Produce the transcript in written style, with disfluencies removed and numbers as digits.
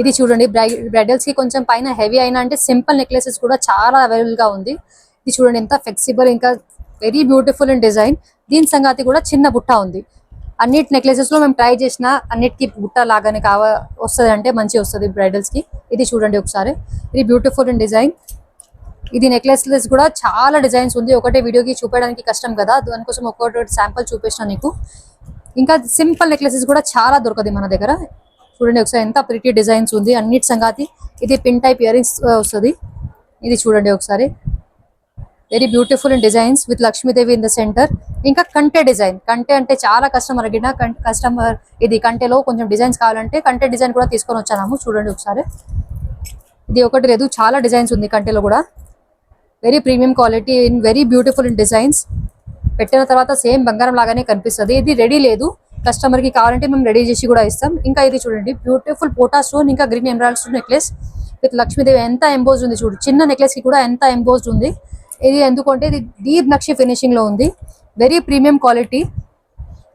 ఇది చూడండి బ్రైడల్స్ కి కొంచెం పైన హెవీ అయినా అంటే సింపుల్ నెక్లెసెస్ కూడా చాలా అవైలబుల్ గా ఉంది. ఇది చూడండి ఎంత ఫ్లెక్సిబుల్, ఇంకా వెరీ బ్యూటిఫుల్ అండ్ డిజైన్. దీని సంగతి కూడా చిన్న బుట్ట ఉంది. అన్నిటి నెక్లెసెస్ లో మేము ట్రై చేసిన అన్నిటికీ బుట్ట లాగానే వస్తుంది, అంటే మంచిగా వస్తుంది బ్రైడల్స్ కి. ఇది చూడండి ఒకసారి, ఇది బ్యూటిఫుల్ అండ్ డిజైన్. ఇది నెక్లెసెస్ కూడా చాలా డిజైన్స్ ఉంది, ఒకటే వీడియోకి చూపించడానికి కష్టం కదా, దానికోసం ఒక్కొక్కటి శాంపుల్ చూపించిన నీకు. ఇంకా సింపుల్ నెక్లెసెస్ కూడా చాలా దొరకదు మన దగ్గర. చూడండి ఒకసారి ఎంత ప్రిటీ డిజైన్స్ ఉంది అన్నిటి సంగతి. ఇది పిన్ టైప్ ఇయర్ రింగ్స్ వస్తుంది. ఇది చూడండి ఒకసారి, very beautiful and designs with Lakshmidevi in the centre. ఇంకా కంటే డిజైన్, కంటే అంటే చాలా కస్టమర్ అడిగిన కస్టమర్ ఇది కంటెలో కొంచెం డిజైన్స్ కావాలంటే కంటే డిజైన్ కూడా తీసుకొని వచ్చాము. చూడండి ఒకసారి, ఇది ఒకటి లేదు చాలా డిజైన్స్ ఉంది కంటెలో కూడా. Very premium quality in very beautiful in designs. పెట్టిన తర్వాత సేమ్ బంగారం లాగానే కనిపిస్తుంది. ఇది రెడీ లేదు, కస్టమర్ కి కావాలంటే మేము రెడీ చేసి కూడా ఇస్తాం. ఇంకా ఇది చూడండి బ్యూటిఫుల్ పోటా స్టోన్, ఇంకా green emerald stone necklace with Lakshmidevi. ఎంత ఎంబోజ్డ్ ఉంది చూడు, చిన్న నెక్లెస్ కి కూడా ఎంత ఎంబోజ్డ్ ఉంది. ఇది ఎందుకంటే ఇది డీప్ నక్షి ఫినిషింగ్ లో ఉంది, వెరీ ప్రీమియం క్వాలిటీ.